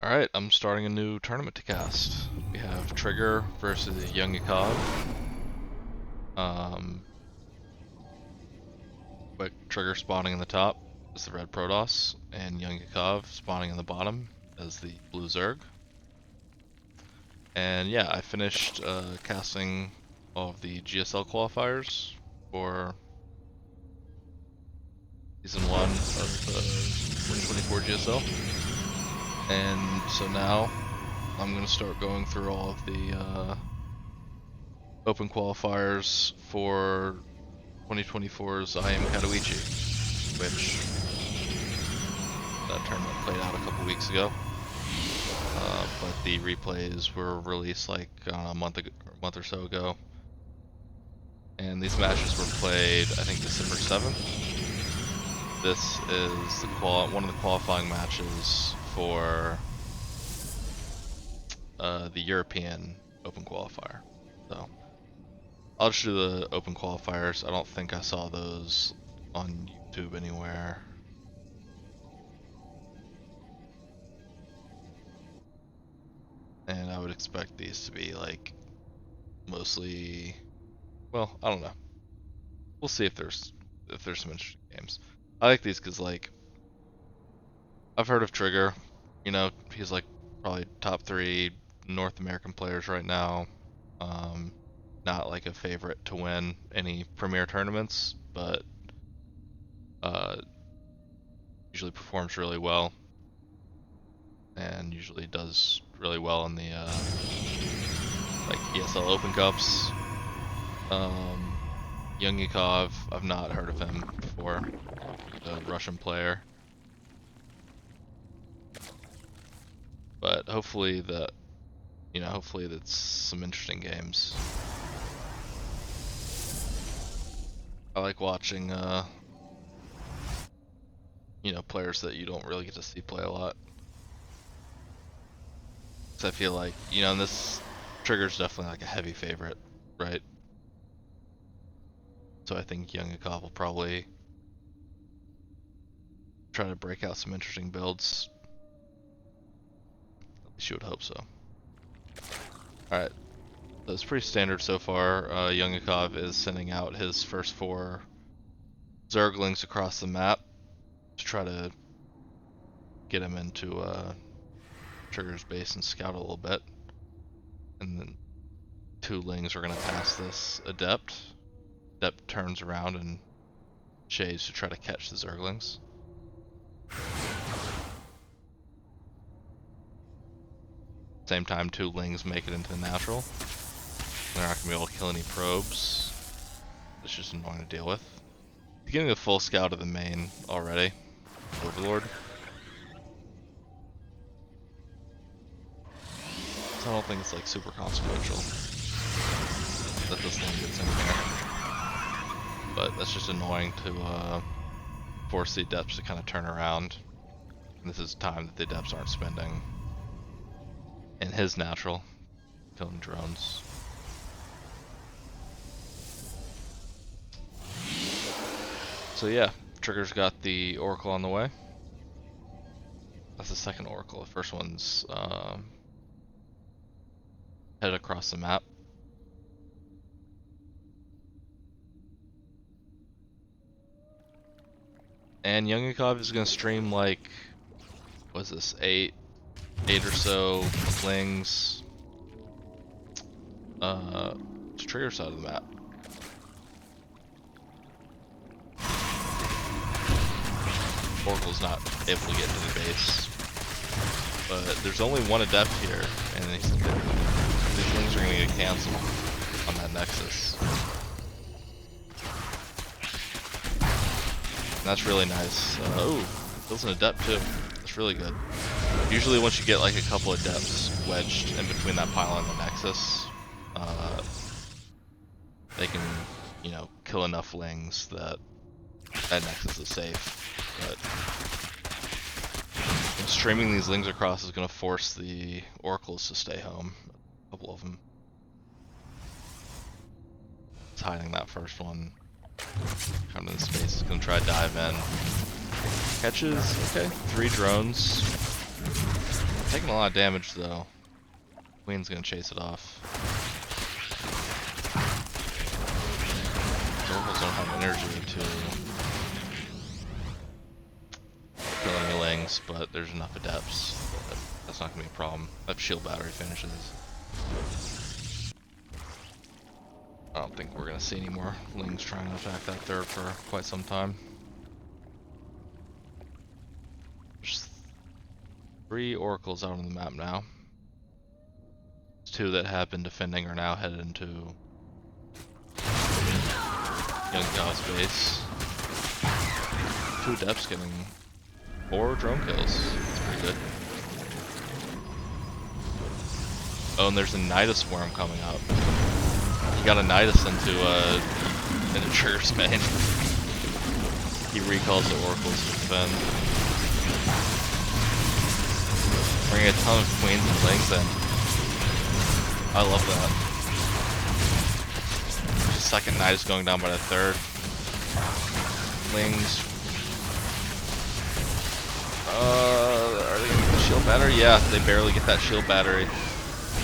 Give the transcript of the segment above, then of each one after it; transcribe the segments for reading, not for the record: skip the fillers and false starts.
Alright, I'm starting a new tournament to cast. We have Trigger versus YoungYakov. Quick Trigger spawning in the top as the red Protoss, and YoungYakov spawning in the bottom as the blue Zerg. And yeah, I finished casting all of the GSL qualifiers for Season 1 of the 2024 GSL. And so now I'm going to start going through all of the open qualifiers for 2024's IEM Katowice, which that tournament played out a couple weeks ago. But the replays were released like a month or so ago. And these matches were played, I think, December 7th. This is one of the qualifying matches for the European Open Qualifier. So I'll just do the Open Qualifiers. I don't think I saw those on YouTube anywhere. And I would expect these to be like mostly, well, I don't know. We'll see if there's some interesting games. I like these because like I've heard of Trigger. You know, he's like probably top 3 North American players right now. Not like a favorite to win any premier tournaments, but usually performs really well, and usually does really well in the like ESL Open Cups. YoungYakov, I've not heard of him before. The Russian player, but hopefully that's some interesting games. I like watching players that you don't really get to see play a lot. Cause I feel like, and this Trigger's definitely like a heavy favorite, right? So I think YoungYakov will probably try to break out some interesting builds. At least you would hope so. Alright. So it's pretty standard so far. YoungYakov is sending out his first 4 Zerglings across the map to try to get him into Trigger's base and scout a little bit. And then 2 Lings are going to pass this Adept. Adept turns around and shades to try to catch the Zerglings. Same time, 2 Lings make it into the natural. They're not going to be able to kill any probes. It's just annoying to deal with. Getting a full scout of the main already. Overlord. So I don't think it's like super consequential that this thing gets in here. But that's just annoying to force the Adepts to kind of turn around. And this is time that the Adepts aren't spending in his natural, killing drones. So yeah, Trigger's got the Oracle on the way. That's the second Oracle. The first one's headed across the map. And YoungYakov is going to stream like, what's this, 8 or so Lings to Trigger side of the map. Oracle's not able to get to the base, but there's only 1 Adept here, and these Lings are going to get canceled on that Nexus. And that's really nice. Oh, kills an Adept too. That's really good. Usually once you get like a couple Adepts wedged in between that pylon and the Nexus, they can, kill enough Lings that Nexus is safe. But streaming these Lings across is going to force the Oracles to stay home. A couple of them. It's hiding that first one. Come to the space, is going to try to dive in. Catches, okay. 3 drones. Taking a lot of damage though. Queen's gonna chase it off. Oracles don't have energy to kill any lings, but there's enough adepts. That's not gonna be a problem. That shield battery finishes. I don't think we're gonna see any more lings trying to attack that third for quite some time. There's 3 oracles out on the map now. 2 that have been defending are now headed into YoungYakov's base. 2 adepts getting 4 drone kills. That's pretty good. Oh, and there's a Nidus Worm coming up. You got a Nidus into Trigger's main. He recalls the oracles to defend. Bringing a ton of queens and lings in. I love that. Second Nidus going down by the third. Lings. Are they gonna get the shield battery? Yeah, they barely get that shield battery.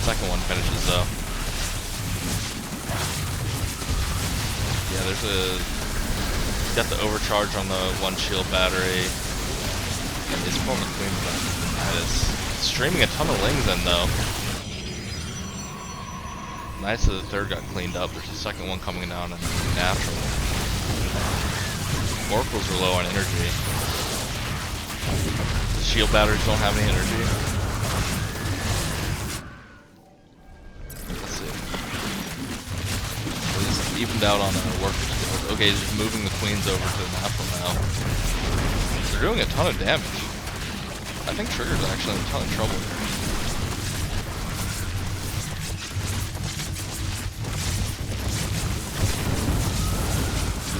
Second one finishes though. Yeah, there's a... Got the overcharge on the 1 shield battery. And he's pulling the queen back. That is streaming a ton of lings in though. Nice that the third got cleaned up. There's a second one coming down and natural. Oracles are low on energy. The shield batteries don't have any energy. Let's see. He's evened out on work. Okay, he's just moving the queens over to the natural now. They're doing a ton of damage. I think Trigger's actually in a ton of trouble here.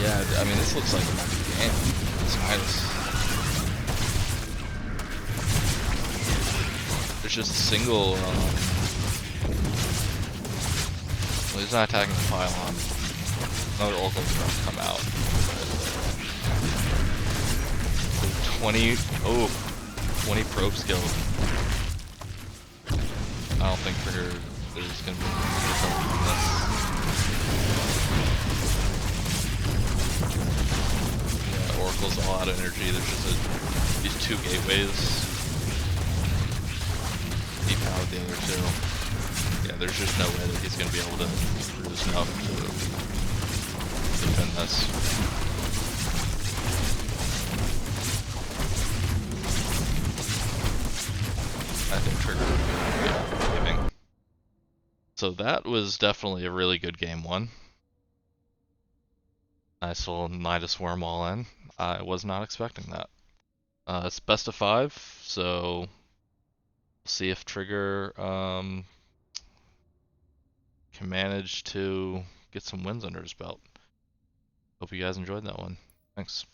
Yeah, I mean, this looks like it might be the game. It's nice. There's just a single, well, he's not attacking the pylon. Another oracle's about to come out. 20 probes killed. I don't think Trigger is going to be recovering from this. Oracle's all out of energy. There's just these 2 gateways. He powered the other 2. Yeah, there's just no way that he's going to be able to produce enough to defend this. I think Trigger would be giving. So that was definitely a really good game 1. Nice little Nidus Worm all in. I was not expecting that. It's best of 5, so we'll see if Trigger can manage to get some wins under his belt. Hope you guys enjoyed that one. Thanks.